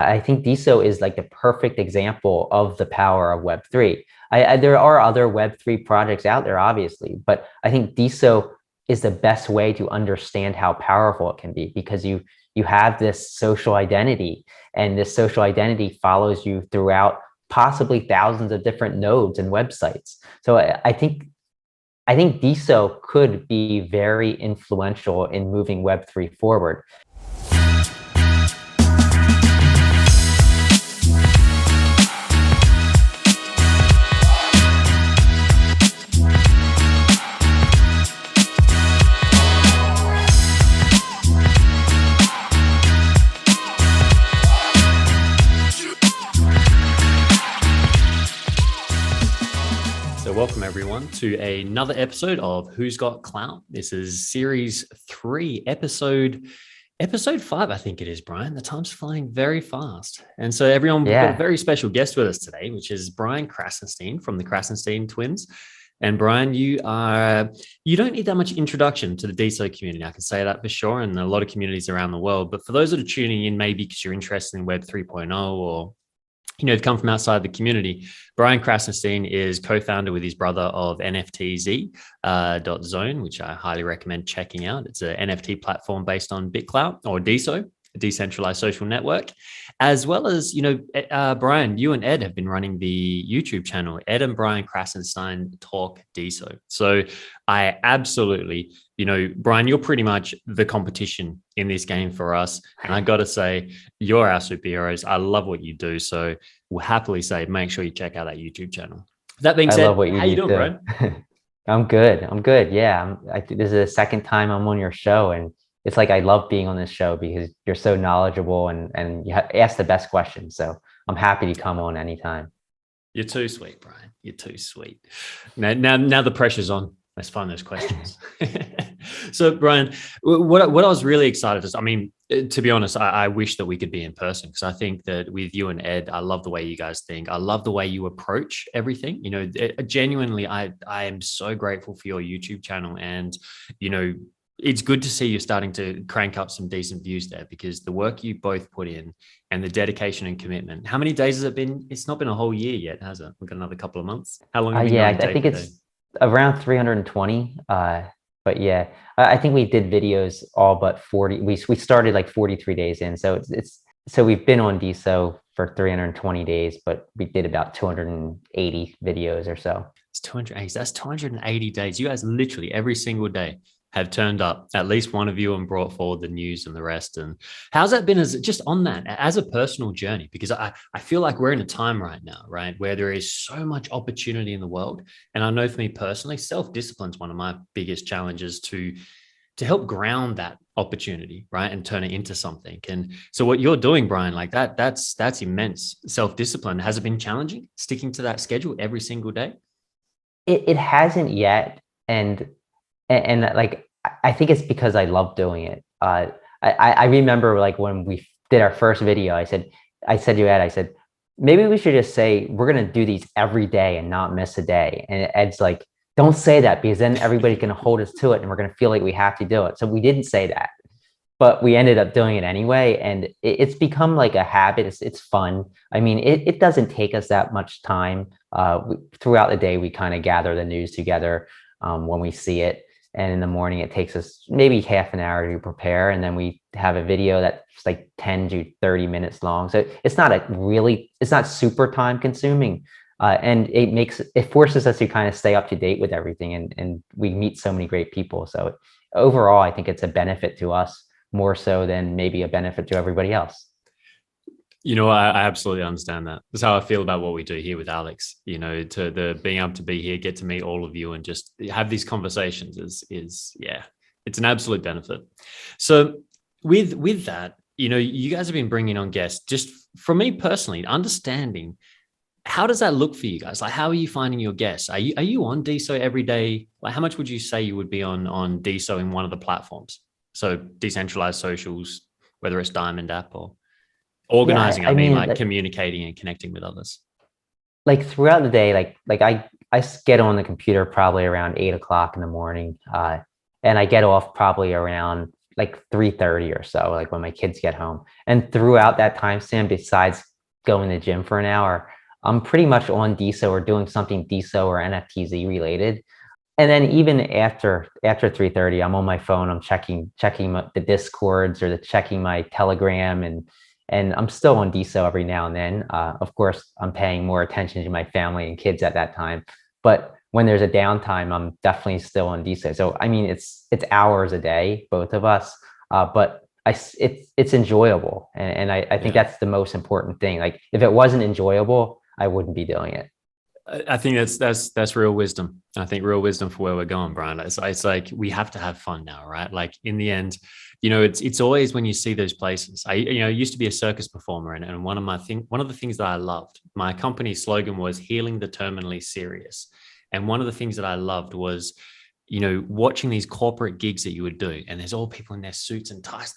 I think Deso is like the perfect example of the power of Web3. There are other Web3 projects out there, obviously, but I think Deso is the best way to understand how powerful it can be, because you have this social identity, and this social identity follows you throughout possibly thousands of different nodes and websites. So I think Deso could be very influential in moving Web3 forward. Welcome everyone to another episode of Who's Got Clout. This is series 3, episode 5, I think it is, Brian. The time's flying very fast. And so everyone, we've got a very special guest with us today, which is Brian Krassenstein from the Krassenstein twins. And Brian, you don't need that much introduction to the Deso community. I can say that for sure, and a lot of communities around the world. But for those that are tuning in, maybe because you're interested in Web 3.0 or have come from outside the community, Brian Krassenstein is co-founder with his brother of NFTZ .zone, which I highly recommend checking out. It's an NFT platform based on Clout or Deso, a decentralized social network, as well as, Brian, you and Ed have been running the YouTube channel, Ed and Brian Krassenstein Talk Deso. So I absolutely, Brian, you're pretty much the competition in this game for us. And I got to say, you're our superheroes. I love what you do. So we'll happily say, make sure you check out that YouTube channel. That being said, how you doing, Brian? I'm good. Yeah. This is the second time I'm on your show, and it's like, I love being on this show because you're so knowledgeable and you ask the best questions. So I'm happy to come on anytime. You're too sweet, Brian. You're too sweet. Now the pressure's on. Let's find those questions. So, Brian, what I was really excited is, to be honest, I wish that we could be in person, because I think that with you and Ed, I love the way you guys think. I love the way you approach everything. Genuinely, I am so grateful for your YouTube channel, and it's good to see you're starting to crank up some decent views there, because the work you both put in and the dedication and commitment. How many days has it been? It's not been a whole year yet, has it? We've got another couple of months. How long have you been going? I think it's around 320. But yeah, I think we did videos all but 40. We started like 43 days in. So so we've been on Deso for 320 days, but we did about 280 videos or so. It's 280. That's 280 days. You guys literally every single day have turned up, at least one of you, and brought forward the news and the rest. And how's that been as a personal journey? Because I feel like we're in a time right now, right, where there is so much opportunity in the world. And I know for me personally, self-discipline is one of my biggest challenges to help ground that opportunity, right, and turn it into something. And so what you're doing, Brian, like that's immense self-discipline. Has it been challenging sticking to that schedule every single day? It hasn't yet. And like, I think it's because I love doing it. I remember, like, when we did our first video, I said to Ed, I said, maybe we should just say we're going to do these every day and not miss a day. And Ed's like, don't say that, because then everybody's going to hold us to it and we're going to feel like we have to do it. So we didn't say that, but we ended up doing it anyway. And it's become like a habit. It's fun. It doesn't take us that much time. Throughout the day, we kind of gather the news together when we see it. And in the morning, it takes us maybe half an hour to prepare. And then we have a video that's like 10 to 30 minutes long. So it's not super time consuming. And it forces us to kind of stay up to date with everything. And we meet so many great people. So overall, I think it's a benefit to us more so than maybe a benefit to everybody else. I absolutely understand that. That's how I feel about what we do here with Alex. Being able to be here, get to meet all of you, and just have these conversations is it's an absolute benefit. So with that, you guys have been bringing on guests. Just for me personally, understanding, how does that look for you guys? Like, how are you finding your guests? Are you on Deso every day? Like, how much would you say you would be on Deso in one of the platforms? So decentralized socials, whether it's Diamond app or organizing, communicating and connecting with others. Like, throughout the day, like I get on the computer probably around 8 o'clock in the morning, and I get off probably around like 3:30 or so, like when my kids get home. And throughout that time span, besides going to the gym for an hour, I'm pretty much on Deso or doing something Deso or NFTZ related. And then even after 3:30, I'm on my phone. I'm checking the discords or checking my Telegram, and I'm still on Deso every now and then. Of course, I'm paying more attention to my family and kids at that time. But when there's a downtime, I'm definitely still on Deso. So I mean, it's hours a day, both of us. But it's enjoyable, and I think Yeah. that's the most important thing. Like if it wasn't enjoyable, I wouldn't be doing it. I think that's real wisdom. I think real wisdom for where we're going, Brian. It's like we have to have fun now, right? Like in the end, it's always when you see those places. I used to be a circus performer, and one of the things that I loved, my company slogan was healing the terminally serious. And one of the things that I loved was, watching these corporate gigs that you would do, and there's all people in their suits and ties.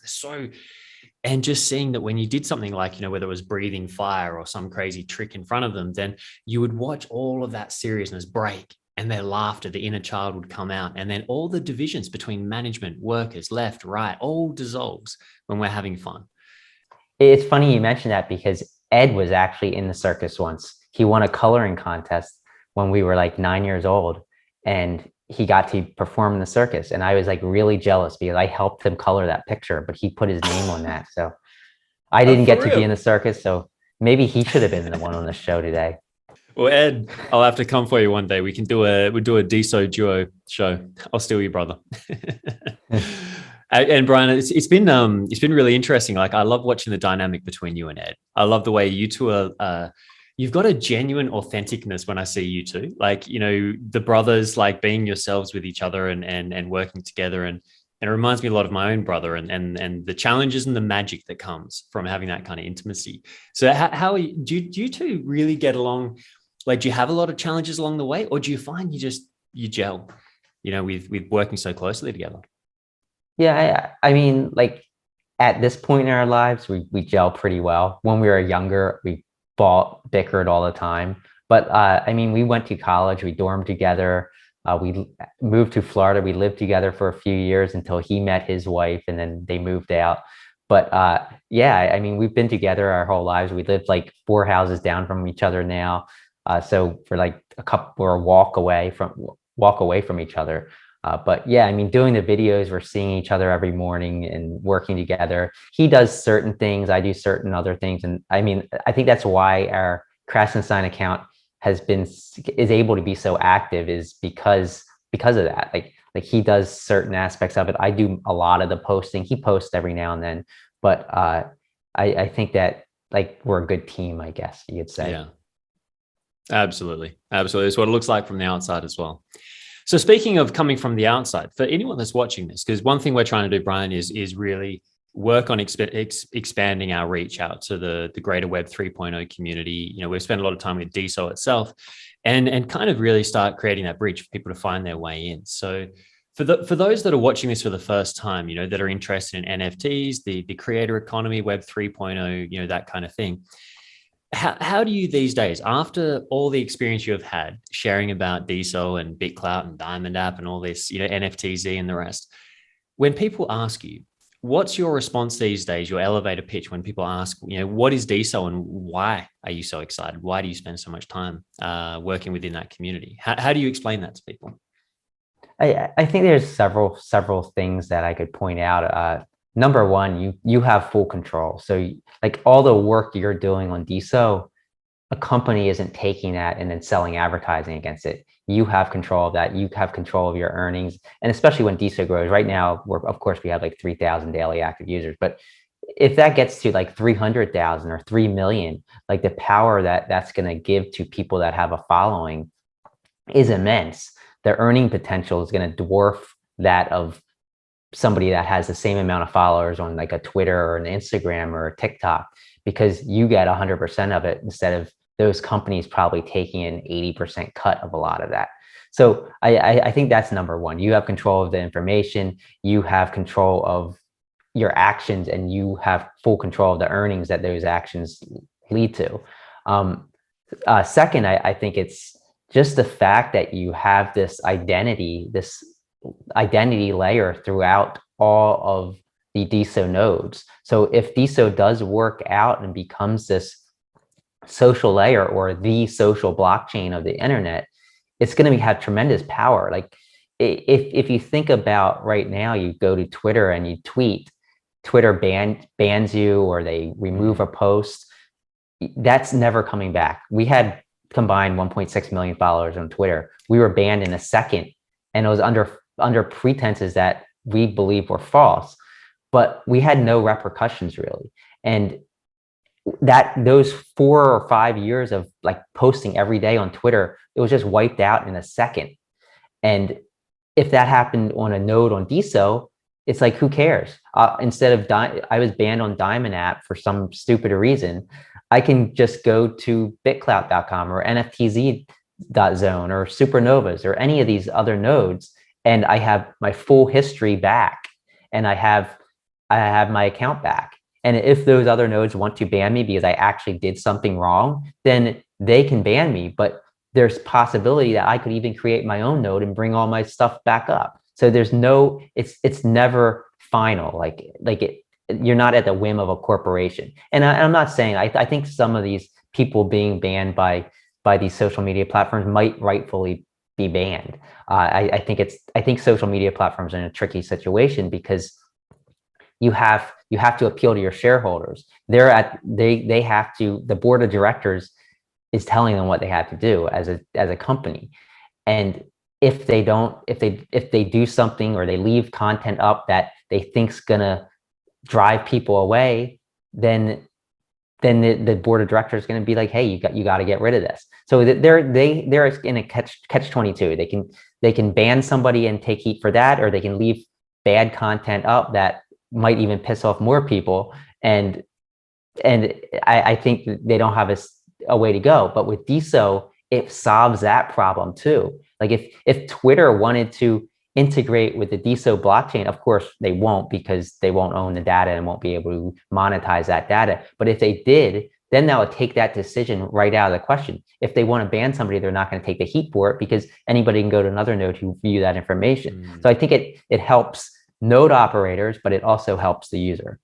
And just seeing that when you did something like, whether it was breathing fire or some crazy trick in front of them, then you would watch all of that seriousness break and their laughter, the inner child would come out. And then all the divisions between management, workers, left, right, all dissolves when we're having fun. It's funny you mentioned that because Ed was actually in the circus once. He won a coloring contest when we were like 9 years old, and he got to perform in the circus. And I was like really jealous because I helped him color that picture, but he put his name on that. So I didn't For get to be real. in the circus. So maybe he should have been the one on the show today. Well, Ed, I'll have to come for you one day. We'll do a Deso duo show. I'll steal you, brother. And Brian, it's been really interesting. Like I love watching the dynamic between you and Ed. I love the way you two are. You've got a genuine authenticness when I see you two. Like the brothers, like being yourselves with each other and working together. And it reminds me a lot of my own brother and the challenges and the magic that comes from having that kind of intimacy. So do you two really get along? Like, do you have a lot of challenges along the way, or do you find you gel, with working so closely together? Yeah, I mean, like at this point in our lives, we gel pretty well. When we were younger, we bickered all the time. But I mean, we went to college, we dormed together. We moved to Florida. We lived together for a few years until he met his wife, and then they moved out. But yeah, I mean, we've been together our whole lives. We live like 4 houses down from each other now. So for like we're a walk away from each other. But yeah, I mean, doing the videos, we're seeing each other every morning and working together. He does certain things, I do certain other things. And I mean, I think that's why our Krassenstein account is able to be so active is because of that. Like he does certain aspects of it. I do a lot of the posting. He posts every now and then. But I think that like we're a good team, I guess you could say. Yeah, absolutely. Absolutely. It's what it looks like from the outside as well. So speaking of coming from the outside, for anyone that's watching this, because one thing we're trying to do, Brian, is really work on expanding our reach out to the greater Web 3.0 community. We've spent a lot of time with Deso itself, and kind of really start creating that bridge for people to find their way in. So for those that are watching this for the first time, that are interested in NFTs, the creator economy, Web 3.0, that kind of thing. How do you these days, after all the experience you have had sharing about Deso and BitClout and Diamond App and all this, NFTZ and the rest, when people ask you, what's your response these days, your elevator pitch when people ask, what is Deso and why are you so excited? Why do you spend so much time working within that community? How do you explain that to people? I think there's several things that I could point out. Number one, you have full control. So like all the work you're doing on Deso, a company isn't taking that and then selling advertising against it. You have control of that. You have control of your earnings. And especially when Deso grows right now, of course, we have like 3,000 daily active users, but if that gets to like 300,000 or 3 million, like the power that that's going to give to people that have a following is immense. The earning potential is going to dwarf that of somebody that has the same amount of followers on like a Twitter or an Instagram or a TikTok, because you get 100% of it instead of those companies probably taking an 80% cut of a lot of that. So I think that's number one. You have control of the information, you have control of your actions, and you have full control of the earnings that those actions lead to. Second, I think it's just the fact that you have this identity layer throughout all of the Deso nodes. So if Deso does work out and becomes this social layer or the social blockchain of the internet, it's going to have tremendous power. Like if you think about right now, you go to Twitter and you tweet, Twitter bans you or they remove a post. That's never coming back. We had combined 1.6 million followers on Twitter. We were banned in a second, and it was under pretenses that we believe were false, but we had no repercussions really. And that those 4 or 5 years of like posting every day on Twitter, it was just wiped out in a second. And if that happened on a node on Deso, it's like, who cares? Instead of I was banned on Diamond app for some stupid reason, I can just go to bitclout.com or NFTZ.zone or Supernovas or any of these other nodes, and I have my full history back, and I have my account back. And if those other nodes want to ban me because I actually did something wrong, then they can ban me. But there's possibility that I could even create my own node and bring all my stuff back up. So there's no, it's never final. You're not at the whim of a corporation. And I'm not saying, I think some of these people being banned by these social media platforms might rightfully be banned. I think social media platforms are in a tricky situation because you have to appeal to your shareholders. They have to, the board of directors is telling them what they have to do as a company. And if they do something or they leave content up that they think's gonna drive people away, then the board of directors is going to be like, hey, you got to get rid of this. So they're in a catch 22. They can ban somebody and take heat for that, or they can leave bad content up that might even piss off more people. And I think they don't have a way to go. But with Deso, it solves that problem too. Like if Twitter wanted to integrate with the Deso blockchain, of course they won't, because they won't own the data and won't be able to monetize that data. But if they did, then that would take that decision right out of the question. If they want to ban somebody, they're not going to take the heat for it because anybody can go to another node to view that information. So I think it helps node operators, but it also helps the user.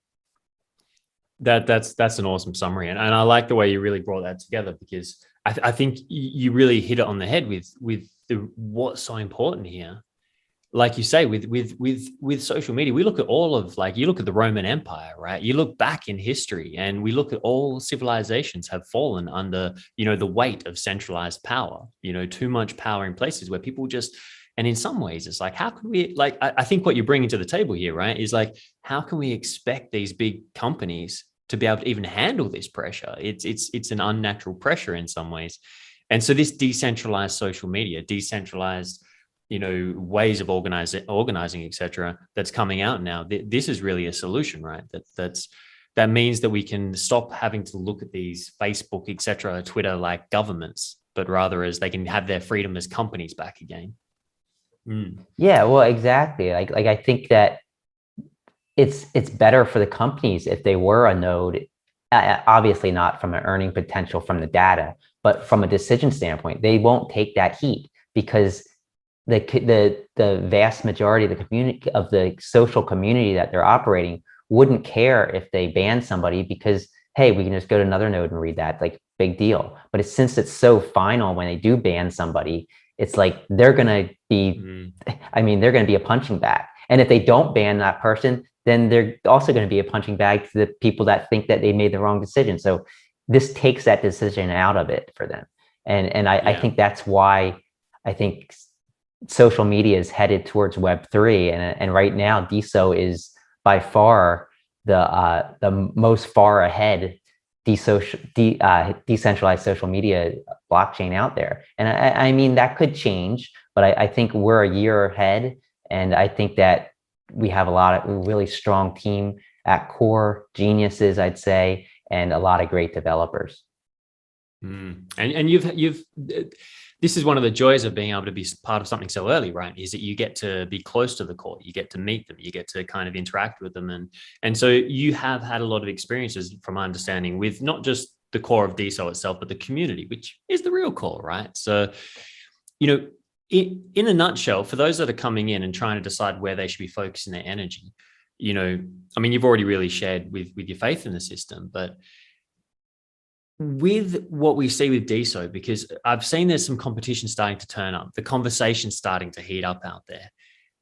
That's an awesome summary, and I like the way you really brought that together, because I think you really hit it on the head with what's so important here. Like you say, with social media, we look at all of, like, you look at the Roman Empire, right? You look back in history, and we look at all civilizations have fallen under, the weight of centralized power, too much power in places where people just, and in some ways it's like, how can we, like, I think what you're bringing to the table here, right, is like, how can we expect these big companies to be able to even handle this pressure? It's an unnatural pressure in some ways. And so this decentralized social media, decentralized ways of organizing, etc., that's coming out now, this is really a solution, right? That means that we can stop having to look at these Facebook, etc., Twitter like governments, but rather as they can have their freedom as companies back again. Yeah, well, exactly. Like I think that it's better for the companies if they were a node, obviously not from an earning potential from the data, but from a decision standpoint, they won't take that heat because the vast majority of the community, of the social community that they're operating, wouldn't care if they ban somebody because, hey, we can just go to another node and read that, like, big deal. But since it's so final when they do ban somebody, it's like they're gonna be, they're gonna be a punching bag. And if they don't ban that person, then they're also going to be a punching bag to the people that think that they made the wrong decision. So this takes that decision out of it for them. And I think that's why I think social media is headed towards Web3. And right now, Deso is by far the most far ahead decentralized social media blockchain out there. And I mean, that could change, but I think we're a year ahead. And I think that we have a lot of really strong team at core, geniuses, I'd say, and a lot of great developers. And you've this is one of the joys of being able to be part of something so early, right? Is that you get to be close to the core, you get to meet them, you get to kind of interact with them, and so you have had a lot of experiences, from my understanding, with not just the core of Deso itself, but the community, which is the real core, right? So, in a nutshell, for those that are coming in and trying to decide where they should be focusing their energy, I mean, you've already really shared with your faith in the system, but with what we see with Deso, because I've seen there's some competition starting to turn up, the conversation's starting to heat up out there.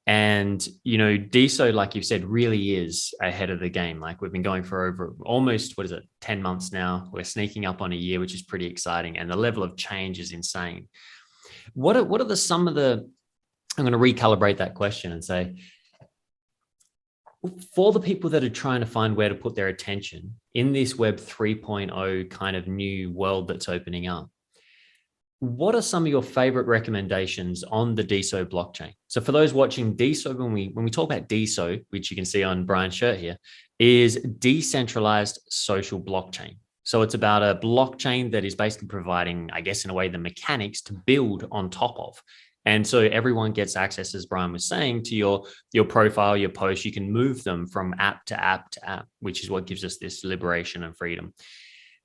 And, Deso, like you've said, really is ahead of the game. Like we've been going for over almost, 10 months now. We're sneaking up on a year, which is pretty exciting. And the level of change is insane. What are some of the, I'm going to recalibrate that question and say, for the people that are trying to find where to put their attention in this Web 3.0 kind of new world that's opening up, what are some of your favorite recommendations on the Deso blockchain? So for those watching, Deso, when we talk about Deso, which you can see on Brian's shirt here, is decentralized social blockchain. So it's about a blockchain that is basically providing, I guess, in a way, the mechanics to build on top of. And so everyone gets access, as Brian was saying, to your profile, your posts. You can move them from app to app to app, which is what gives us this liberation and freedom.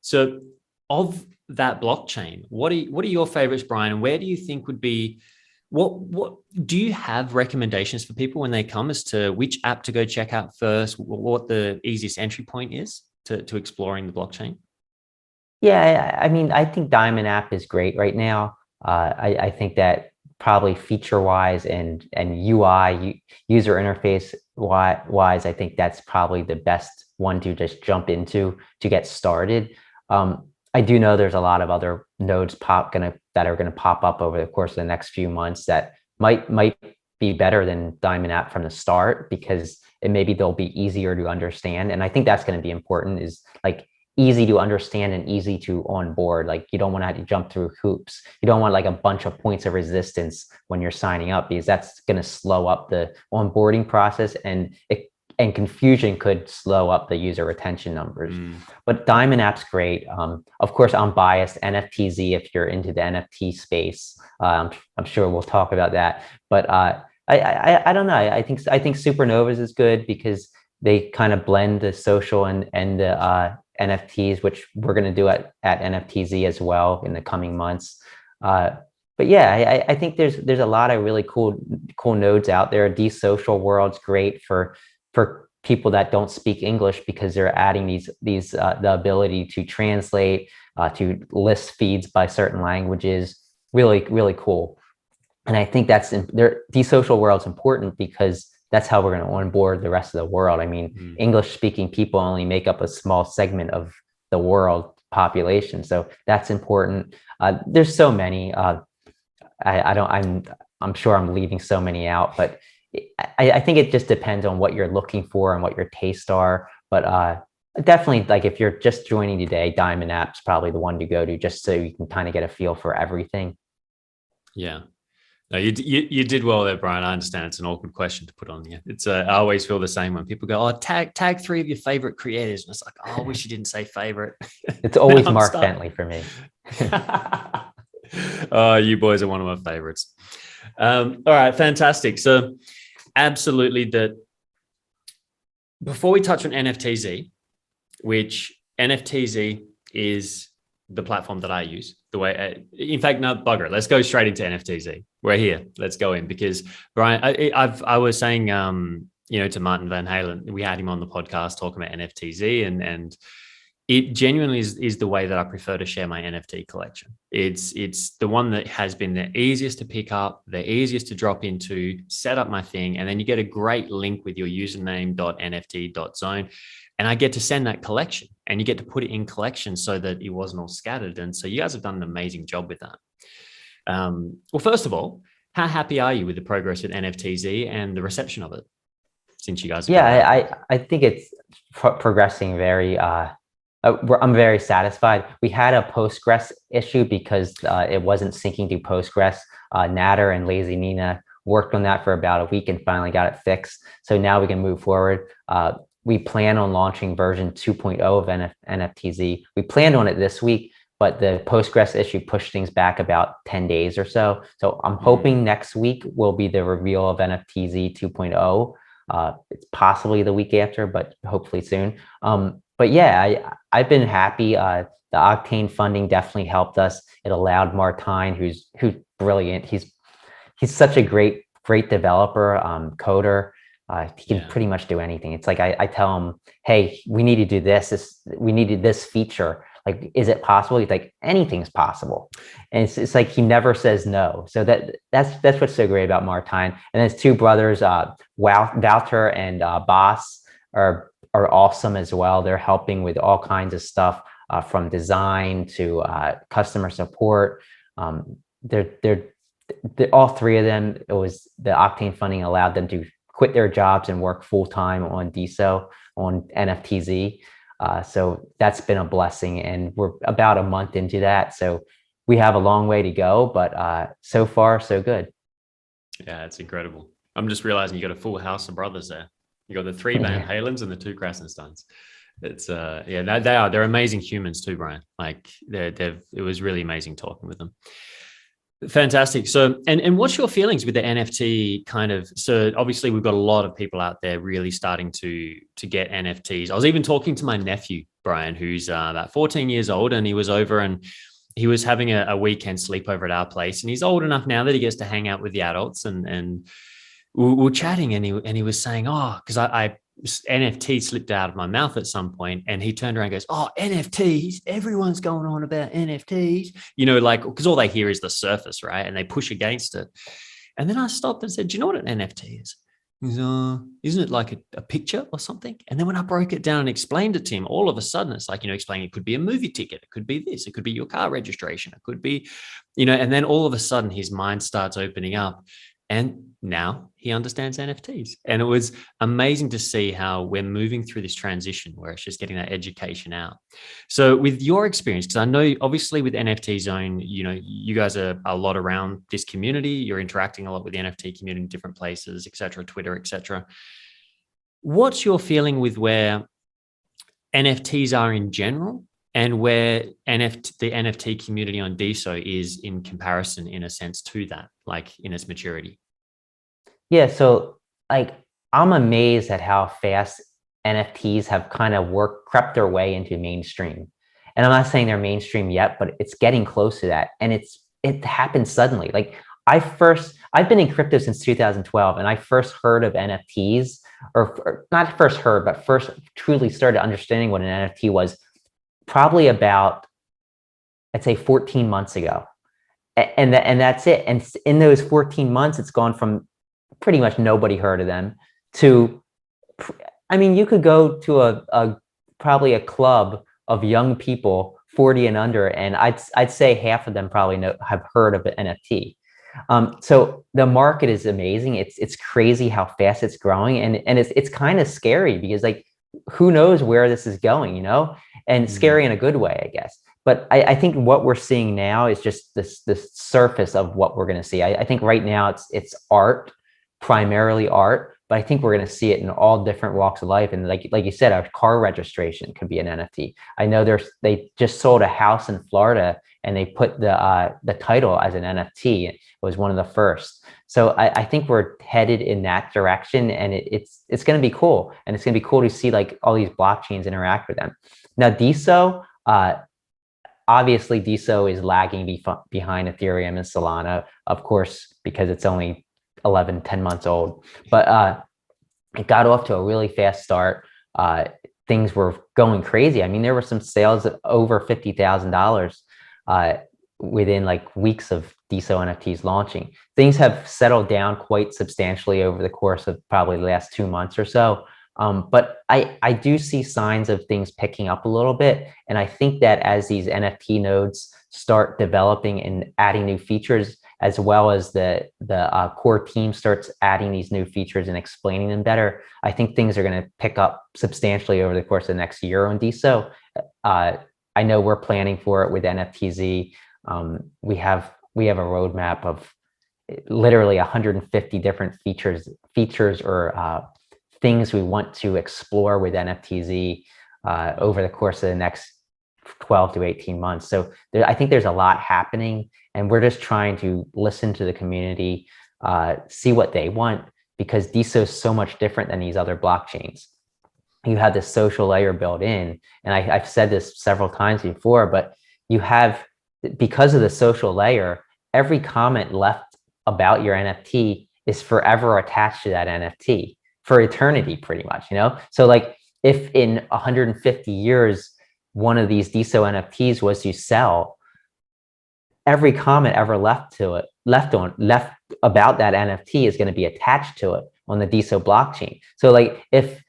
So of that blockchain, what are your favorites, Brian? And where do you think would be, what do you have recommendations for people when they come as to which app to go check out first, what the easiest entry point is to exploring the blockchain? Yeah, I mean, I think Diamond app is great right now. I think that probably feature-wise and UI, user interface wise, I think that's probably the best one to just jump into to get started. I do know there's a lot of other nodes that are gonna pop up over the course of the next few months that might be better than Diamond app from the start, because maybe they'll be easier to understand. And I think that's gonna be important, is like easy to understand and easy to onboard. Like you don't want to have to jump through hoops. You don't want like a bunch of points of resistance when you're signing up, because that's going to slow up the onboarding process, and confusion could slow up the user retention numbers. But Diamond app's great. Of course, I'm biased. NFTZ, if you're into the NFT space, I'm sure we'll talk about that. But I don't know. I think Supernovas is good because they kind of blend the social and the NFTs, which we're going to do at NFTZ as well in the coming months. But yeah, I think there's a lot of really cool nodes out there. Desocial World's great for people that don't speak English, because they're adding these the ability to translate, to list feeds by certain languages. Really cool. And I think Desocial World's important because that's how we're going to onboard the rest of the world. I mean, English speaking people only make up a small segment of the world population. So that's important. There's so many, I'm sure I'm leaving so many out, but I think it just depends on what you're looking for and what your tastes are. But definitely, like if you're just joining today, Diamond app's probably the one to go to, just so you can kind of get a feel for everything. Yeah. No, you did well there, Brian. I understand it's an awkward question to put on you. It's I always feel the same when people go, "Oh, tag 3 of your favorite creators," and it's like, "Oh, I wish you didn't say favorite." It's always Mark Bentley for me. Oh, you boys are one of my favorites. All right, fantastic. So, absolutely, that. Before we touch on NFTZ, which NFTZ is the platform that I use. The way, in fact, no, bugger it. Let's go straight into NFTZ. We're here. Let's go in, because Brian, I was saying, to Martin Van Halen, we had him on the podcast talking about NFTZ, and it genuinely is the way that I prefer to share my NFT collection. It's the one that has been the easiest to pick up, the easiest to drop into, set up my thing, and then you get a great link with your username.nft.zone. And I get to send that collection, and you get to put it in collection so that it wasn't all scattered. And so you guys have done an amazing job with that. Well, first of all, how happy are you with the progress at NFTZ and the reception of it since you guys have I think it's progressing very, I'm very satisfied. We had a Postgres issue because it wasn't syncing to Postgres. Natter and Lazy Nina worked on that for about a week and finally got it fixed. So now we can move forward. We plan on launching version 2.0 of NFTZ. We planned on it this week, but the Postgres issue pushed things back about 10 days or so. So I'm hoping next week will be the reveal of NFTZ 2.0. It's possibly the week after, but hopefully soon. But yeah, I've been happy. The Octane funding definitely helped us. It allowed Martine, who's brilliant. He's such a great developer, coder. He can pretty much do anything. It's like I tell him, hey, we need to do we needed this feature. Like, is it possible? He's like, anything's possible. And it's like he never says no. So that's what's so great about Martijn. And his two brothers, Wouter and Bas, are awesome as well. They're helping with all kinds of stuff, from design to customer support. They're all three of them. It was the Octane funding allowed them to quit their jobs and work full time on Deso, on NFTZ. So that's been a blessing, and we're about a month into that. So we have a long way to go, but so far so good. Yeah, it's incredible. I'm just realizing you got a full house of brothers there. You got the three Van Halens and the two Krassensteins. It's they're amazing humans too, Brian. Like it was really amazing talking with them. Fantastic. So, and what's your feelings with the NFT kind of? So, obviously, we've got a lot of people out there really starting to get NFTs. I was even talking to my nephew Brian, who's about 14 years old, and he was over and he was having a weekend sleepover at our place. And he's old enough now that he gets to hang out with the adults. And we were chatting, and he was saying, "Oh, because I NFT slipped out of my mouth at some point," and he turned around and goes, "Oh, NFTs, everyone's going on about NFTs," like, because all they hear is the surface, right? And they push against it. And then I stopped and said, "Do you know what an NFT is?" He's, "Isn't it like a picture or something?" And then when I broke it down and explained it to him, all of a sudden it's like, explaining it could be a movie ticket, it could be this, it could be your car registration, it could be, and then all of a sudden his mind starts opening up. And now he understands NFTs. And it was amazing to see how we're moving through this transition where it's just getting that education out. So with your experience, because I know obviously with NFT Zone, you guys are a lot around this community. You're interacting a lot with the NFT community in different places, et cetera, Twitter, et cetera. What's your feeling with where NFTs are in general and where the NFT community on Deso is in comparison, in a sense, to that, like in its maturity? Yeah, so like I'm amazed at how fast NFTs have kind of crept their way into mainstream. And I'm not saying they're mainstream yet, but it's getting close to that. And it happened suddenly. Like I've been in crypto since 2012, and I first heard of NFTs, or not first heard, but first truly started understanding what an NFT was probably about, I'd say 14 months ago. And that's it. And in those 14 months, it's gone from pretty much nobody heard of them to, I mean, you could go to probably a club of young people 40 and under, and I'd say half of them probably have heard of an NFT. So the market is amazing. It's crazy how fast it's growing, and it's kind of scary because, like, who knows where this is going, and scary in a good way, I guess. But I think what we're seeing now is just this surface of what we're going to see. I think right now it's art, primarily art, but I think we're going to see it in all different walks of life. And like you said, a car registration could be an NFT. I know they just sold a house in Florida, and they put the title as an NFT. It was one of the first. So I think we're headed in that direction, and it's going to be cool. And it's going to be cool to see like all these blockchains interact with them. Now, Deso, obviously Deso is lagging behind Ethereum and Solana, of course, because it's only 10 months old. But it got off to a really fast start. Things were going crazy. I mean, there were some sales of over $50,000 within like weeks of Deso NFTs launching. Things have settled down quite substantially over the course of probably the last 2 months or so. But I do see signs of things picking up a little bit. And I think that as these NFT nodes start developing and adding new features, as well as the core team starts adding these new features and explaining them better, I think things are going to pick up substantially over the course of the next year on Deso. I know we're planning for it with NFTZ. We have a roadmap of literally 150 different features or things we want to explore with NFTZ over the course of the next 12 to 18 months. So I think there's a lot happening, and we're just trying to listen to the community, see what they want, because Deso is so much different than these other blockchains. You have this social layer built in, and I've said this several times before, but you have, because of the social layer, every comment left about your NFT is forever attached to that NFT. for eternity, pretty much, So like if in 150 years, one of these Deso NFTs was to sell, every comment ever left about that NFT is going to be attached to it on the Deso blockchain. So like if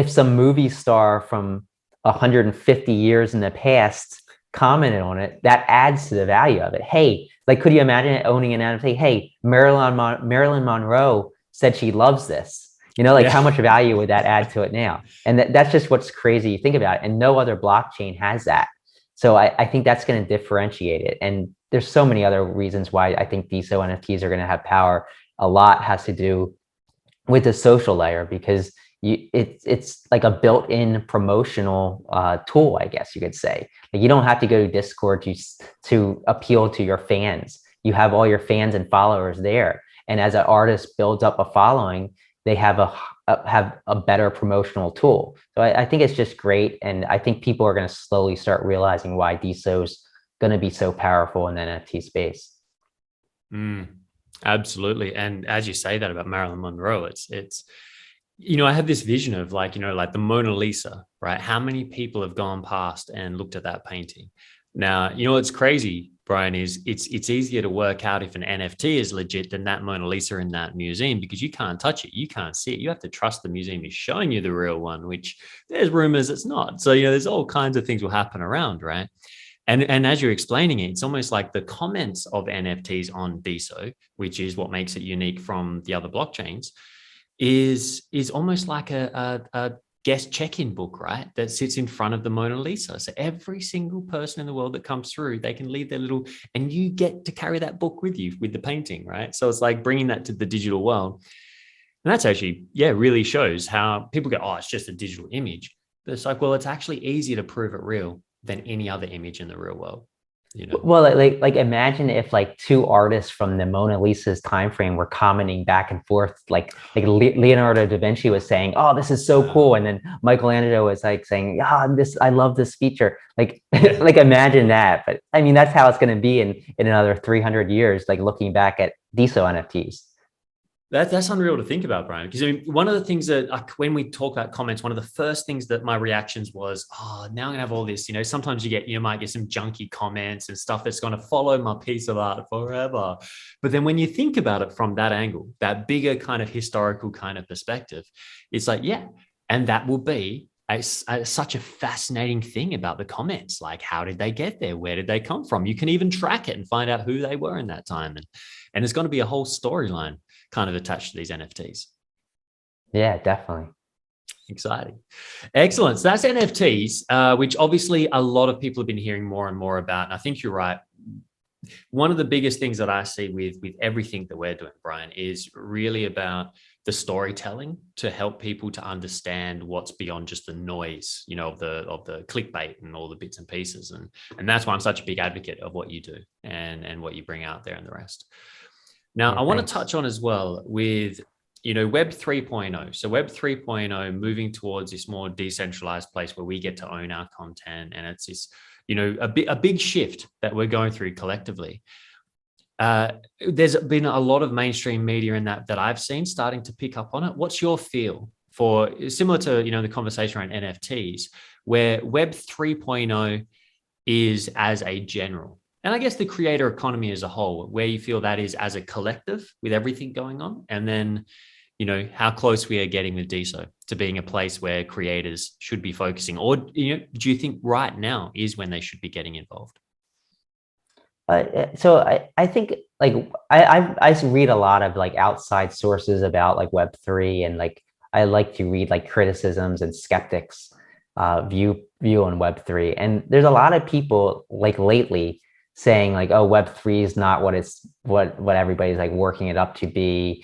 some movie star from 150 years in the past commented on it, that adds to the value of it. Hey, like, could you imagine owning an NFT? Hey, Marilyn Monroe said she loves this. Like, how much value would that add to it now? And that's just what's crazy. You think about it, and no other blockchain has that. So I think that's going to differentiate it. And there's so many other reasons why I think Deso NFTs are going to have power. A lot has to do with the social layer, because it's like a built-in promotional tool, I guess you could say. Like, you don't have to go to Discord to appeal to your fans. You have all your fans and followers there. And as an artist builds up a following, they have a better promotional tool. So I think it's just great. And I think people are going to slowly start realizing why Deso's going to be so powerful in the NFT space. Absolutely. And as you say that about Marilyn Monroe, it's I have this vision of like the Mona Lisa, right? How many people have gone past and looked at that painting? Now, what's crazy, Brian, is it's easier to work out if an NFT is legit than that Mona Lisa in that museum, because you can't touch it. You can't see it. You have to trust the museum is showing you the real one, which there's rumors it's not. So, there's all kinds of things will happen around, right? And as you're explaining it, it's almost like the comments of NFTs on Deso, which is what makes it unique from the other blockchains, is almost like a guest check-in book, right? That sits in front of the Mona Lisa. So every single person in the world that comes through, they can leave their little, and you get to carry that book with you with the painting, right? So it's like bringing that to the digital world. And that's actually, really shows how people go, oh, it's just a digital image. But it's like, well, it's actually easier to prove it real than any other image in the real world. Well, like imagine if like two artists from the Mona Lisa's time frame were commenting back and forth, like Leonardo da Vinci was saying, "Oh, this is so cool," and then Michelangelo was like saying, I love this feature." Like, like imagine that. But I mean, that's how it's going to be in another 300 years. Like looking back at Deso NFTs. That's unreal to think about, Brian. Because one of the things that when we talk about comments, one of the first things that my reactions was, now I'm gonna have all this. Sometimes you might get some junky comments and stuff that's going to follow my piece of art forever. But then when you think about it from that angle, that bigger kind of historical kind of perspective, it's like, and that will be such a fascinating thing about the comments. Like, how did they get there? Where did they come from? You can even track it and find out who they were in that time, and it's going to be a whole storyline kind of attached to these NFTs. Yeah, definitely. Exciting. Excellent. So that's NFTs, which obviously a lot of people have been hearing more and more about. And I think you're right. One of the biggest things that I see with everything that we're doing, Brian, is really about the storytelling to help people to understand what's beyond just the noise, of the clickbait and all the bits and pieces. And that's why I'm such a big advocate of what you do and what you bring out there and the rest. Now, I want to touch on as well with, Web 3.0. So Web 3.0 moving towards this more decentralized place where we get to own our content. And it's this, a big shift that we're going through collectively. There's been a lot of mainstream media in that I've seen starting to pick up on it. What's your feel for, similar to, the conversation around NFTs, where Web 3.0 is as a general? And I guess the creator economy as a whole, where you feel that is as a collective with everything going on. And then, how close we are getting with Deso to being a place where creators should be focusing, or, do you think right now is when they should be getting involved? So I think like I read a lot of like outside sources about like Web3, and like I like to read like criticisms and skeptics view on Web3. And there's a lot of people like lately saying like, oh, Web3 is not what everybody's like working it up to be.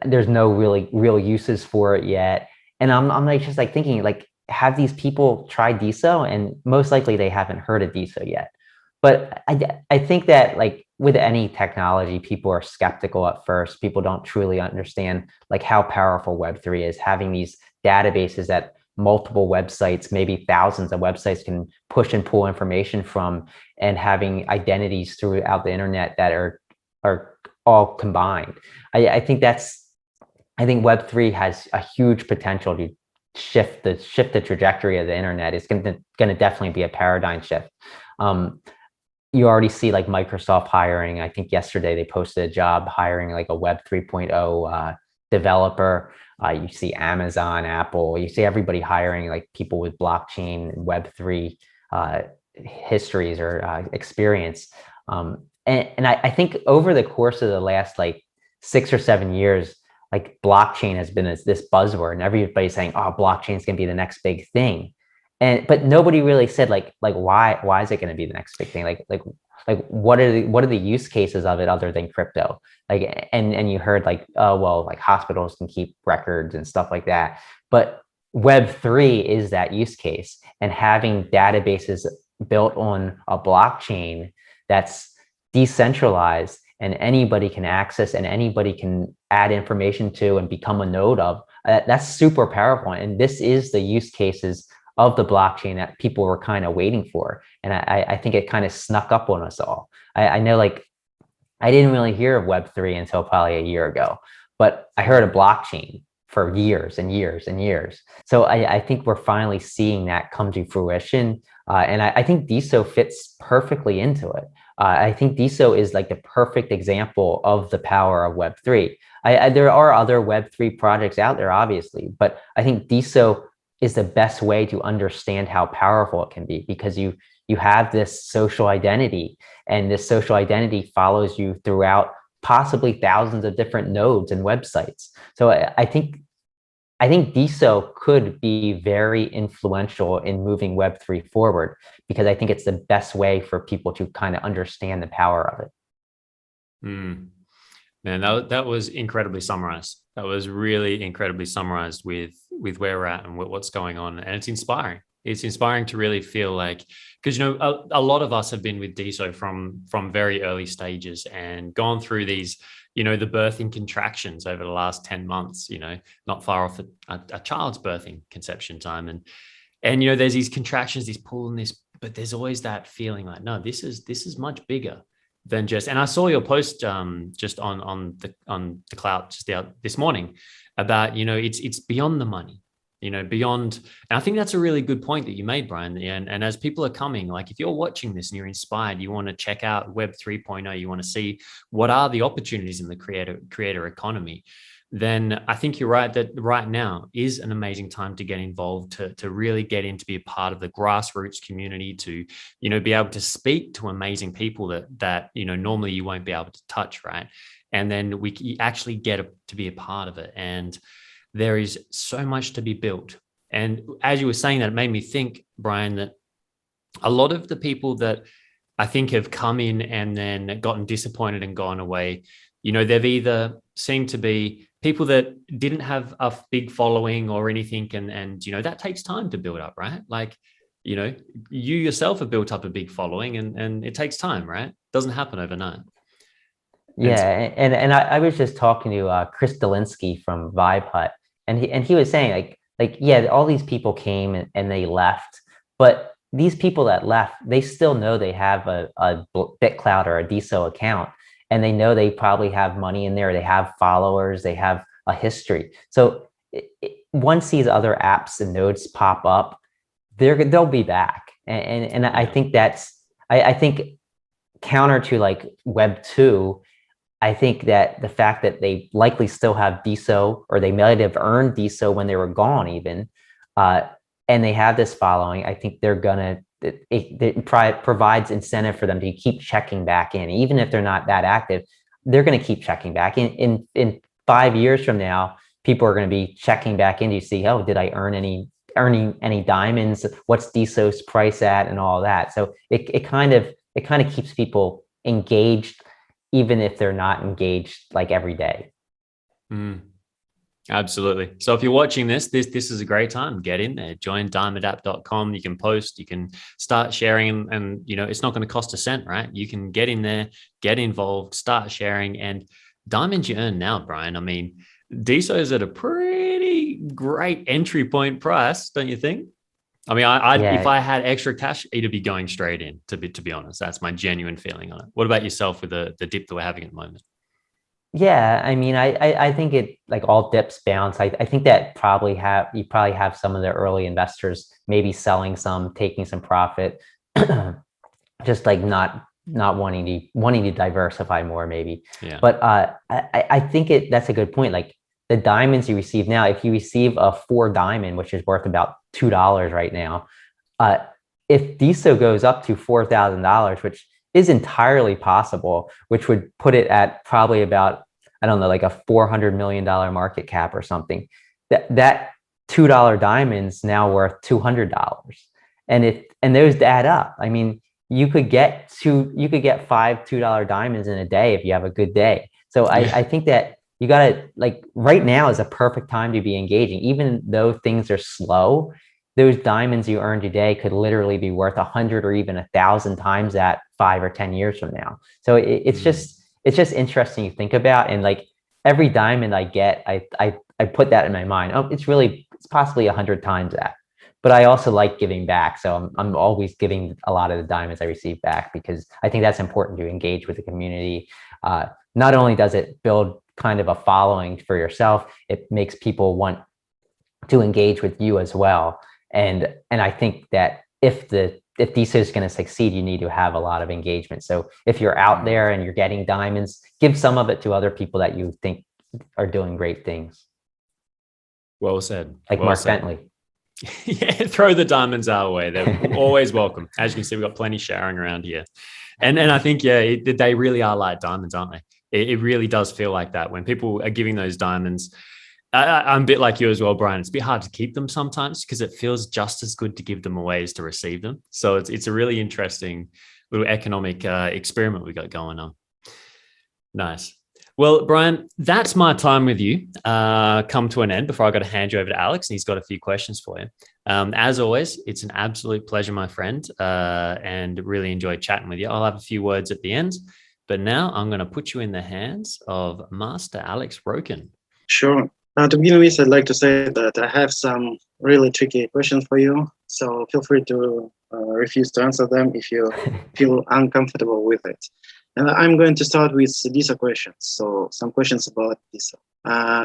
There's no real uses for it yet. And I'm like just like thinking like, have these people tried Deso? And most likely they haven't heard of Deso yet. But I think that like with any technology, people are skeptical at first. People don't truly understand like how powerful Web3 is, having these databases that multiple websites, maybe thousands of websites, can push and pull information from, and having identities throughout the internet that are all combined. I think I think Web3 has a huge potential to shift the trajectory of the internet. It's going to definitely be a paradigm shift. You already see like Microsoft hiring. I think yesterday they posted a job hiring like a Web 3.0 developer. You see Amazon, Apple, you see everybody hiring like people with blockchain and Web3 histories or experience. And I think over the course of the last like 6 or 7 years, like blockchain has been this buzzword, and everybody's saying, "Oh, blockchain is going to be the next big thing," but nobody really said like why is it going to be the next big thing? Like what are the use cases of it other than crypto? Like and you heard like, oh well, like hospitals can keep records and stuff like that, but Web3 is that use case, and having databases built on a blockchain that's decentralized and anybody can access and anybody can add information to and become a node of, that's super powerful. And this is the use cases of the blockchain that people were kind of waiting for. And I think it kind of snuck up on us all. I know like I didn't really hear of Web3 until probably a year ago, but I heard of blockchain for years and years and years. So I think we're finally seeing that come to fruition. And I think Deso fits perfectly into it. I think Deso is like the perfect example of the power of Web3. There are other Web3 projects out there, obviously, but I think Deso is the best way to understand how powerful it can be, because you have this social identity, and this social identity follows you throughout possibly thousands of different nodes and websites. So I think Deso could be very influential in moving Web3 forward, because I think it's the best way for people to kind of understand the power of it. Man, that was incredibly summarized. That was really incredibly summarized with where we're at and what's going on. And it's inspiring. It's inspiring to really feel like, because, you know, a lot of us have been with Deso from very early stages and gone through these, you know, the birthing contractions over the last 10 months, you know, not far off a child's birthing conception time. And, you know, there's these contractions, these pull and this, but there's always that feeling like, no, this is much bigger than just, and I saw your post just on the Clout just this morning about, you know, it's beyond the money, you know, beyond. And I think that's a really good point that you made, Brian. And as people are coming, like if you're watching this and you're inspired, you want to check out Web 3.0, you want to see what are the opportunities in the creator economy, then I think you're right that right now is an amazing time to get involved, to really get in, to be a part of the grassroots community, to, you know, be able to speak to amazing people that you know, normally you won't be able to touch, right? And then we actually get to be a part of it. And there is so much to be built. And as you were saying that, it made me think, Brian, that a lot of the people that I think have come in and then gotten disappointed and gone away, you know, they've either seemed to be people that didn't have a big following or anything. And, you know, that takes time to build up, right? Like, you know, you yourself have built up a big following and it takes time, right? It doesn't happen overnight. Yeah, and I was just talking to Chris Delinsky from Vibe Hut, and he was saying like yeah, all these people came and they left, but these people that left, they still know they have a BitClout or a Deso account, and they know they probably have money in there, they have followers, they have a history. So once these other apps and nodes pop up, they'll be back, and I think I think counter to like Web 2. I think that the fact that they likely still have Deso, or they might have earned Deso when they were gone even, and they have this following, I think it provides incentive for them to keep checking back in. Even if they're not that active, they're going to keep checking back. In 5 years from now, people are going to be checking back in to see, oh, did I earning any diamonds? What's Deso's price at, and all that. So it kind of keeps people engaged, even if they're not engaged like every day. Absolutely. So if you're watching this is a great time. Get in there, join diamondApp.com. You can post, you can start sharing, and you know, it's not going to cost a cent, right? You can get in there, get involved, start sharing, and diamonds you earn now, Brian. I mean, Deso is at a pretty great entry point price, don't you think? I mean, if I had extra cash, it'd be going straight in, to be honest. That's my genuine feeling on it. What about yourself with the dip that we're having at the moment? Yeah, I mean, I think it like all dips bounce. I think that you probably have some of the early investors maybe selling some, taking some profit, just like not wanting to diversify more maybe. Yeah. But I think that's a good point. Like the diamonds you receive now, if you receive a four diamond, which is worth about $2 right now, uh, if Deso goes up to $4,000, which is entirely possible, which would put it at probably about, I don't know, like a $400 million market cap or something. That $2 diamonds now worth $200, and those add up. I mean, you could get five $2 diamonds in a day if you have a good day. So Yeah. I think that you gotta like right now is a perfect time to be engaging, even though things are slow. Those diamonds you earned today could literally be worth 100 or even 1,000 times that 5 or 10 years from now. So it's just interesting to think about. And like every diamond I get, I put that in my mind. Oh, it's possibly 100 times that. But I also like giving back. So I'm always giving a lot of the diamonds I receive back because I think that's important to engage with the community. Not only does it build kind of a following for yourself, it makes people want to engage with you as well. And I think that if Deso is going to succeed, you need to have a lot of engagement. So if you're out there and you're getting diamonds, give some of it to other people that you think are doing great things. Well said. Like Well Mark said. Bentley. Yeah, throw the diamonds our way. They're always welcome. As you can see, we've got plenty sharing around here. And I think, yeah, they really are like diamonds, aren't they? It really does feel like that when people are giving those diamonds. I'm a bit like you as well, Brian. It's a bit hard to keep them sometimes because it feels just as good to give them away as to receive them. So it's a really interesting little economic experiment we got going on. Nice. Well, Brian, that's my time with you come to an end before I got to hand you over to Alex, and he's got a few questions for you. As always, it's an absolute pleasure, my friend, and really enjoyed chatting with you. I'll have a few words at the end, but now I'm going to put you in the hands of Master Alex Roken. Sure. To begin with, I'd like to say that I have some really tricky questions for you, so feel free to refuse to answer them if you feel uncomfortable with it. And I'm going to start with Deso questions. So some questions about Deso.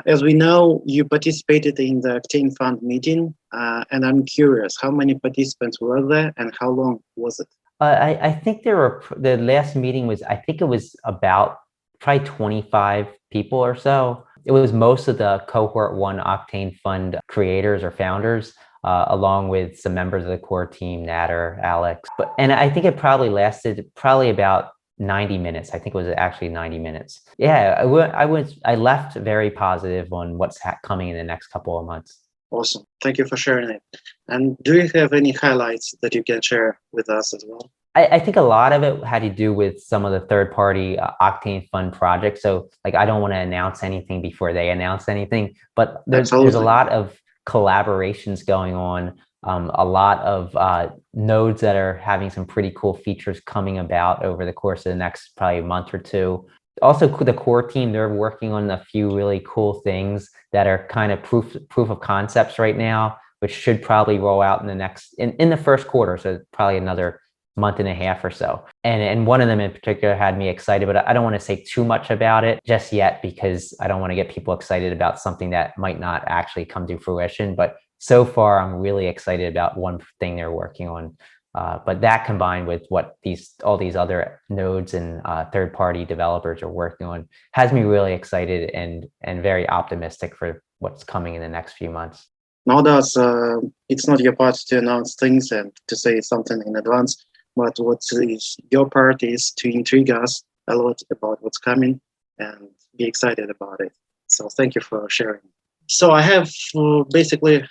As we know, you participated in the Chainfund meeting, and I'm curious, how many participants were there and how long was it? I think the last meeting was, I think it was about probably 25 people or so. It was most of the cohort one Octane Fund creators or founders, along with some members of the core team, Natter, Alex. And I think it probably lasted about 90 minutes. I think it was actually 90 minutes. Yeah, I left very positive on what's coming in the next couple of months. Awesome. Thank you for sharing it. And do you have any highlights that you can share with us as well? I think a lot of it had to do with some of the third-party Octane Fund projects. So like, I don't want to announce anything before they announce anything, but there's a lot of collaborations going on. A lot of nodes that are having some pretty cool features coming about over the course of the next probably month or two. Also, the core team, they're working on a few really cool things that are kind of proof of concepts right now, which should probably roll out in the first quarter. So probably another month and a half or so. And one of them in particular had me excited, but I don't want to say too much about it just yet because I don't want to get people excited about something that might not actually come to fruition. But so far, I'm really excited about one thing they're working on. But that combined with what all these other nodes and third-party developers are working on has me really excited and very optimistic for what's coming in the next few months. Nowadays, it's not your part to announce things and to say something in advance, but what is your part is to intrigue us a lot about what's coming and be excited about it. So thank you for sharing. So I have basically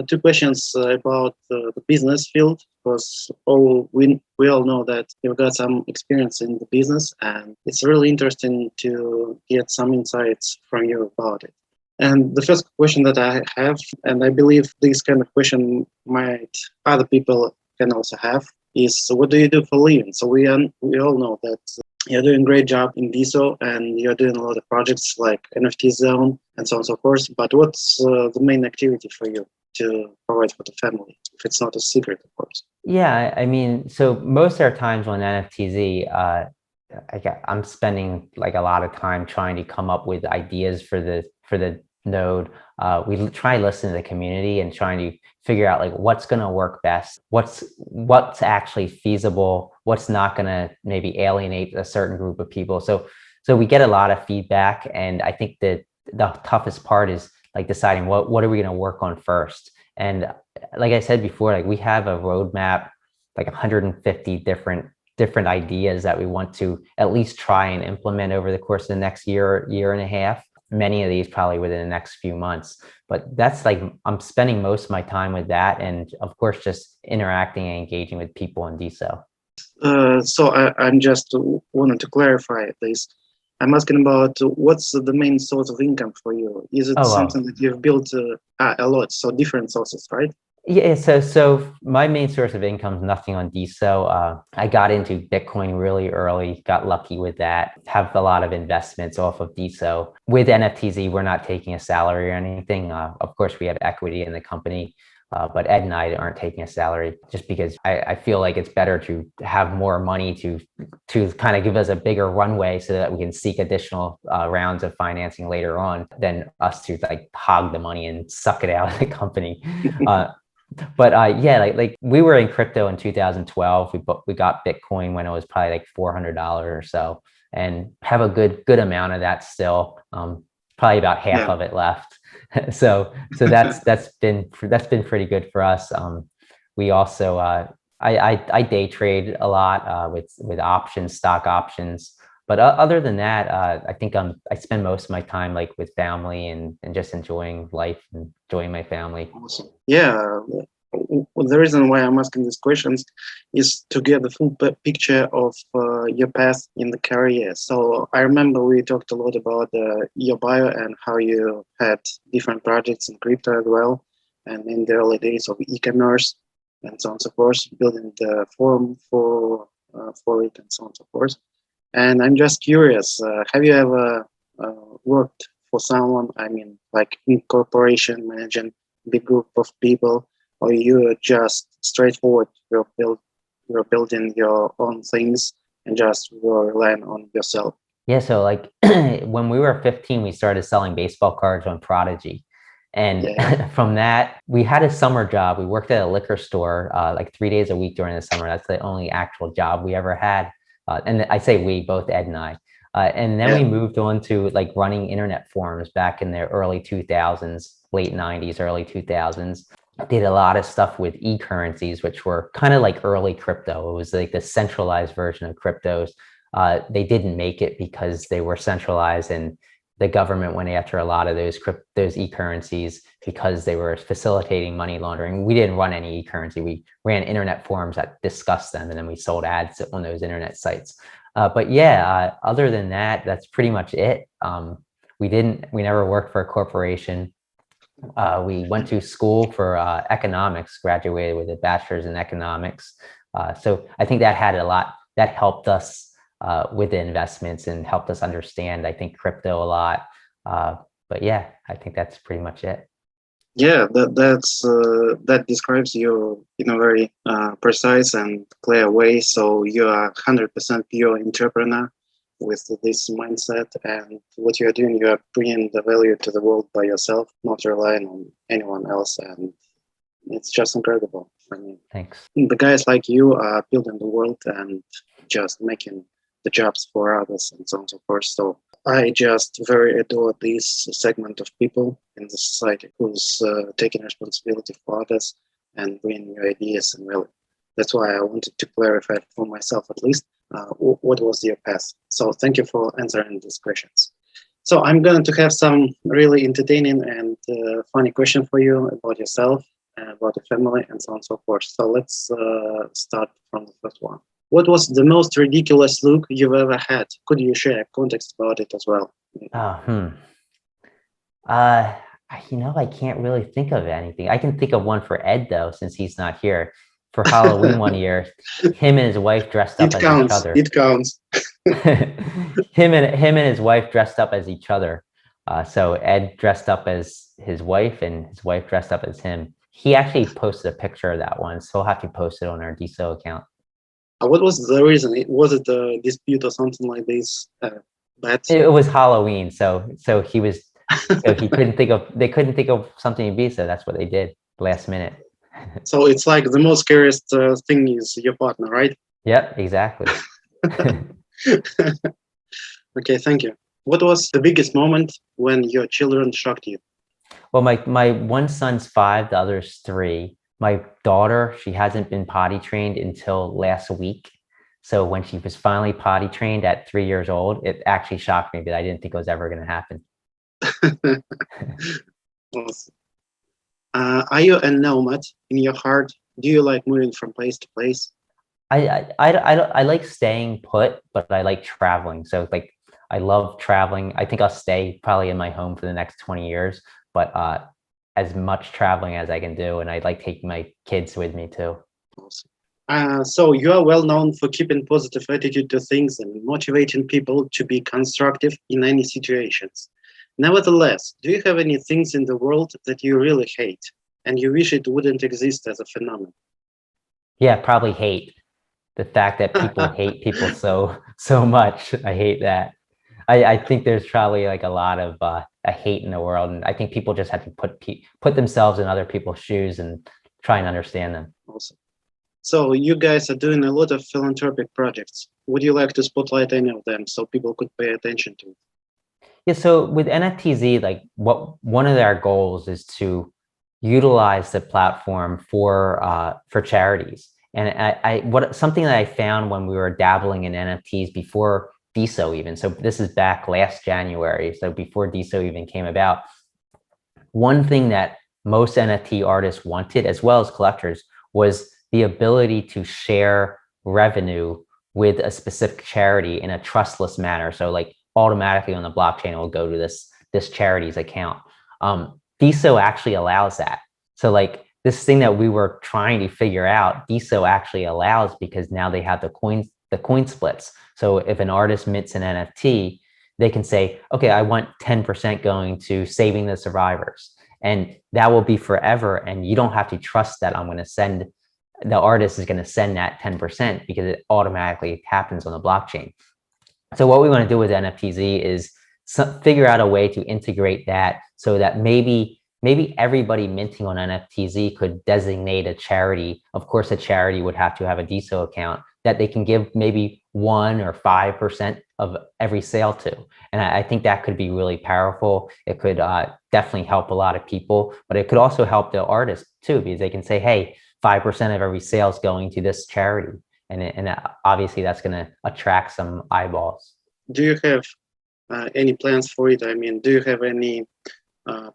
two questions about the business field, because we all know that you've got some experience in the business, and it's really interesting to get some insights from you about it. And the first question that I have, and I believe this kind of question might other people can also have, is what do you do for a living? So we all know that you're doing a great job in Deso and you're doing a lot of projects like NFTZ and so on and so forth. But what's the main activity for you to provide for the family, if it's not a secret, of course? Yeah, I mean, so most of our times on NFTZ, I'm spending like a lot of time trying to come up with ideas for the node. We try to listen to the community and trying to figure out like what's going to work best, what's actually feasible, what's not going to maybe alienate a certain group of people. So we get a lot of feedback, and I think that the toughest part is like deciding what are we going to work on first. And like I said before, like we have a roadmap, like 150 different ideas that we want to at least try and implement over the course of the next year and a half. Many of these probably within the next few months. But that's like, I'm spending most of my time with that. And of course, just interacting and engaging with people in Deso. So I'm just wanted to clarify this. I'm asking about what's the main source of income for you? Is it something that you've built a lot? So different sources, right? Yeah, so my main source of income is nothing on Deso. I got into Bitcoin really early, got lucky with that, have a lot of investments off of Deso. With NFTZ, we're not taking a salary or anything. Of course, we have equity in the company, but Ed and I aren't taking a salary just because I feel like it's better to have more money to kind of give us a bigger runway so that we can seek additional rounds of financing later on than us to like hog the money and suck it out of the company. But yeah, like we were in crypto in 2012. We got Bitcoin when it was probably like $400 or so, and have a good amount of that still. Probably about half of it left. So that's been pretty good for us. We also I day trade a lot with options, stock options. But other than that, I think I spend most of my time like with family and just enjoying life and enjoying my family. Awesome. Yeah. The reason why I'm asking these questions is to get the full picture of your path in the career. So I remember we talked a lot about your bio and how you had different projects in crypto as well, and in the early days of e-commerce and so on and so forth, building the forum for it and so on and so forth. And I'm just curious, have you ever worked for someone, I mean, like in corporation, managing a big group of people, or you just straightforward, you're building your own things and just were relying on yourself? Yeah, so like when we were 15, we started selling baseball cards on Prodigy. And from that, we had a summer job. We worked at a liquor store like 3 days a week during the summer. That's the only actual job we ever had. And I say we, both Ed and I. And then we moved on to like running internet forums back in the early 2000s, late 90s, early 2000s. Did a lot of stuff with e-currencies, which were kind of like early crypto. It was like the centralized version of cryptos. They didn't make it because they were centralized, and the government went after a lot of those e-currencies because they were facilitating money laundering. We didn't run any e-currency. We ran internet forums that discussed them, and then we sold ads on those internet sites. But yeah, other than that, that's pretty much it. We never worked for a corporation. We went to school for economics, graduated with a bachelor's in economics. So I think that helped us with the investments and helped us understand, I think, crypto a lot. But yeah, I think that's pretty much it. Yeah, that describes you in a very precise and clear way. So you are 100% pure entrepreneur with this mindset, and what you're doing, you are bringing the value to the world by yourself, not relying on anyone else, and it's just incredible. I mean, thanks. The guys like you are building the world and just making the jobs for others and so on and so forth. So I just very adore this segment of people in the society who's taking responsibility for others and bringing new ideas and value. That's why I wanted to clarify for myself at least what was your path. So thank you for answering these questions. So I'm going to have some really entertaining and funny question for you about yourself, about your family, and so on and so forth. So let's start from the first one. What was the most ridiculous look you've ever had? Could you share context about it as well? I can't really think of anything. I can think of one for Ed though, since he's not here. For Halloween one year, him and his wife dressed up as each other. It counts. him and his wife dressed up as each other. So Ed dressed up as his wife, and his wife dressed up as him. He actually posted a picture of that one, so we'll have to post it on our Deso account. What was the reason? Was it a dispute or something like this? But It was Halloween, so he was so he couldn't think of they couldn't think of something to be, so that's what they did last minute. so it's like the most scariest thing is your partner, right? Yep, exactly. Okay, thank you. What was the biggest moment when your children shocked you? Well, my one son's 5, the other's 3. My daughter, she hasn't been potty trained until last week. So when she was finally potty trained at 3 years old, it actually shocked me that I didn't think it was ever going to happen. Awesome. Are you a nomad in your heart? Do you like moving from place to place? I like staying put, but I like traveling. So like I love traveling. I think I'll stay probably in my home for the next 20 years, but as much traveling as I can do. And I like taking my kids with me too. Awesome. So you are well known for keeping positive attitude to things and motivating people to be constructive in any situations. Nevertheless, do you have any things in the world that you really hate and you wish it wouldn't exist as a phenomenon? Yeah, probably hate. The fact that people hate people so much. I hate that. I think there's probably like a lot of a hate in the world, and I think people just have to put themselves in other people's shoes and try and understand them. Awesome. So you guys are doing a lot of philanthropic projects. Would you like to spotlight any of them so people could pay attention to it? Yeah, so with NFTZ, like one of our goals is to utilize the platform for charities. And something that I found when we were dabbling in NFTs before Deso even, so this is back last January, so before Deso even came about, one thing that most NFT artists wanted, as well as collectors, was the ability to share revenue with a specific charity in a trustless manner. So like automatically on the blockchain, it will go to this charity's account. Deso actually allows that. So like this thing that we were trying to figure out, Deso actually allows, because now they have the coin splits. So if an artist mints an NFT, they can say, okay, I want 10% going to saving the survivors. And that will be forever. And you don't have to trust that I'm going to send, the artist is going to send that 10% because it automatically happens on the blockchain. So what we want to do with NFTZ is figure out a way to integrate that so that maybe everybody minting on NFTZ could designate a charity. Of course, a charity would have to have a Deso account that they can give maybe 1 or 5% of every sale to. And I think that could be really powerful. It could definitely help a lot of people, but it could also help the artists too, because they can say, hey, 5% of every sale is going to this charity. And obviously that's going to attract some eyeballs. Do you have any plans for it? I mean, do you have any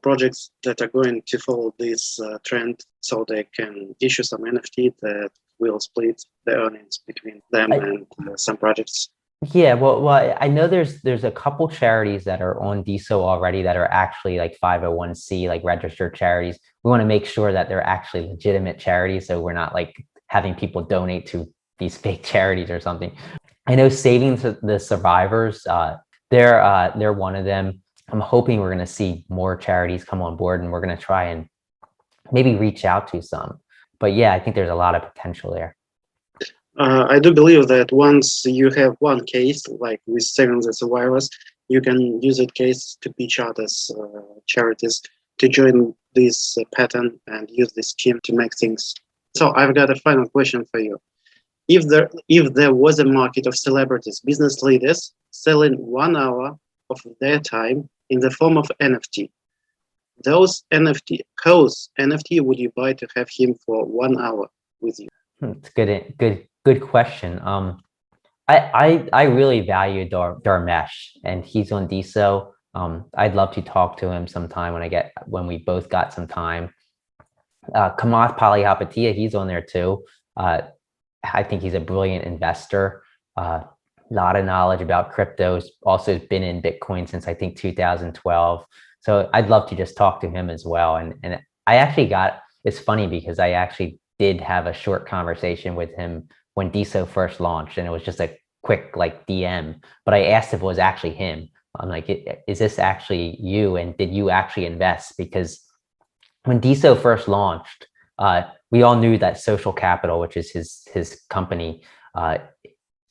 projects that are going to follow this trend so they can issue some NFT that will split the earnings between them and some projects? Yeah, well, I know there's a couple charities that are on Deso already that are actually like 501c, like registered charities. We want to make sure that they're actually legitimate charities, so we're not like having people donate to these fake charities or something. I know Saving the Survivors, they're one of them. I'm hoping we're going to see more charities come on board, and we're going to try and maybe reach out to some. But yeah, I think there's a lot of potential there. I do believe that once you have one case, like with Saving the Survivors, you can use that case to pitch others charities to join this pattern and use this scheme to make things. So I've got a final question for you. If there was a market of celebrities, business leaders selling 1 hour of their time in the form of NFT, whose NFT would you buy to have him for 1 hour with you? It's good question. I really value Dharmesh, and he's on Deso. I'd love to talk to him sometime when we both got some time. Kamath Palihapitiya, he's on there too. I think he's a brilliant investor. A lot of knowledge about cryptos. Also been in Bitcoin since I think 2012. So I'd love to just talk to him as well. And I actually it's funny because I actually did have a short conversation with him when Deso first launched, and it was just a quick like DM. But I asked if it was actually him. I'm like, is this actually you? And did you actually invest? Because when Deso first launched, we all knew that Social Capital, which is his company,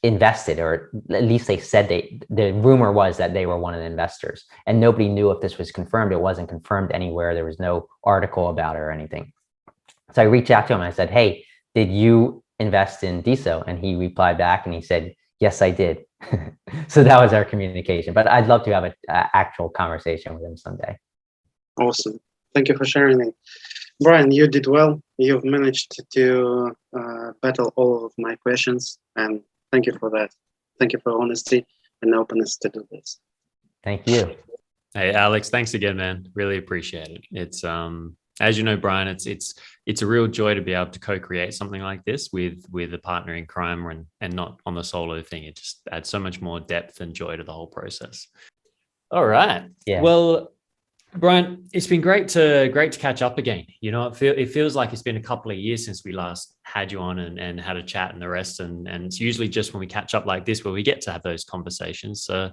invested, or at least they said the rumor was that they were one of the investors, and nobody knew if this was confirmed. It wasn't confirmed anywhere. There was no article about it or anything. So I reached out to him and I said, hey, did you invest in Deso? And he replied back and he said, yes, I did. So that was our communication, but I'd love to have an actual conversation with him someday. Awesome. Thank you for sharing it. Brian, you did well. You've managed to battle all of my questions, and thank you for that. Thank you for honesty and openness to do this. Thank you. Hey, Alex, thanks again, man. Really appreciate it. It's as you know, Brian, it's a real joy to be able to co-create something like this with a partner in crime, and not on the solo thing. It just adds so much more depth and joy to the whole process. All right. Yeah. Well, Brian, it's been great to catch up again. You know, it feels like it's been a couple of years since we last had you on and had a chat and the rest. And it's usually just when we catch up like this where we get to have those conversations. So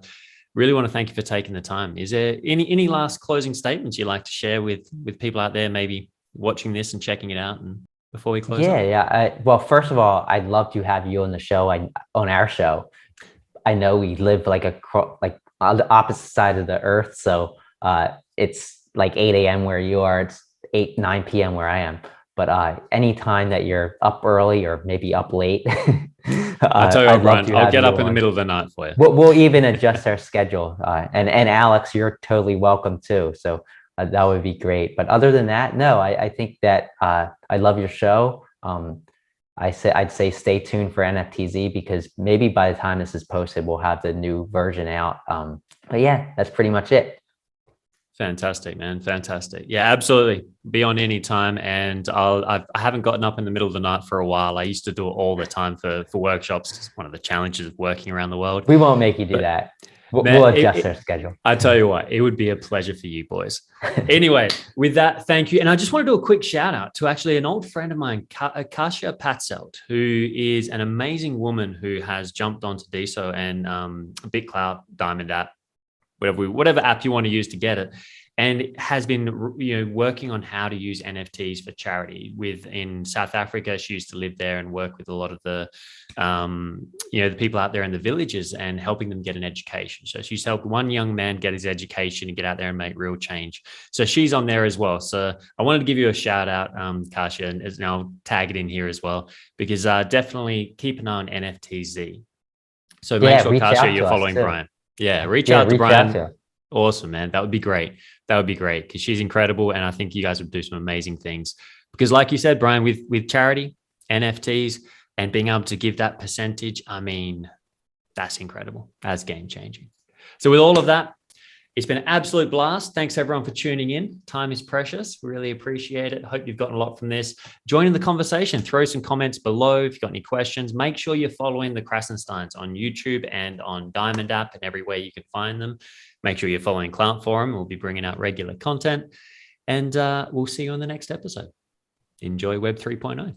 really want to thank you for taking the time. Is there any last closing statements you'd like to share with people out there, maybe watching this and checking it out, and before we close? Well, first of all, I'd love to have you on the show, on our show. I know we live like on the opposite side of the earth, so it's like 8 a.m. where you are. It's 9 p.m. where I am. But any time that you're up early or maybe up late, I'll tell you what, Brian, I'll get up in the middle of the night for you. We'll even adjust our schedule. And Alex, you're totally welcome too. So that would be great. But other than that, no, I think that I love your show. I'd say stay tuned for NFTZ, because maybe by the time this is posted, we'll have the new version out. But yeah, that's pretty much it. Fantastic, man. Fantastic. Yeah, absolutely. Be on any time. And I haven't gotten up in the middle of the night for a while. I used to do it all the time for workshops. It's one of the challenges of working around the world. We won't make you do that. We'll adjust our schedule. I tell you what, it would be a pleasure for you boys. Anyway, with that, thank you. And I just want to do a quick shout out to actually an old friend of mine, Kasia Patzelt, who is an amazing woman who has jumped onto Deso and Clout, Diamond app, whatever app you want to use to get it, and has been working on how to use NFTs for charity. In South Africa, she used to live there and work with a lot of the the people out there in the villages and helping them get an education. So she's helped one young man get his education and get out there and make real change. So she's on there as well. So I wanted to give you a shout out, Kasia, and I'll tag it in here as well, because definitely keep an eye on NFTZ. So make sure, Kasia, you're following Brian. Yeah, reach out to Brian. Awesome, man. That would be great. That would be great, because she's incredible. And I think you guys would do some amazing things. Because like you said, Brian, with charity, NFTs, and being able to give that percentage, I mean, that's incredible. That's game changing. So with all of that, it's been an absolute blast. Thanks everyone for tuning in. Time is precious. Really appreciate it. Hope you've gotten a lot from this. Join in the conversation. Throw some comments below if you've got any questions. Make sure you're following the Krassensteins on YouTube and on Diamond app and everywhere you can find them. Make sure you're following Clout Forum. We'll be bringing out regular content, and we'll see you on the next episode. Enjoy Web 3.0.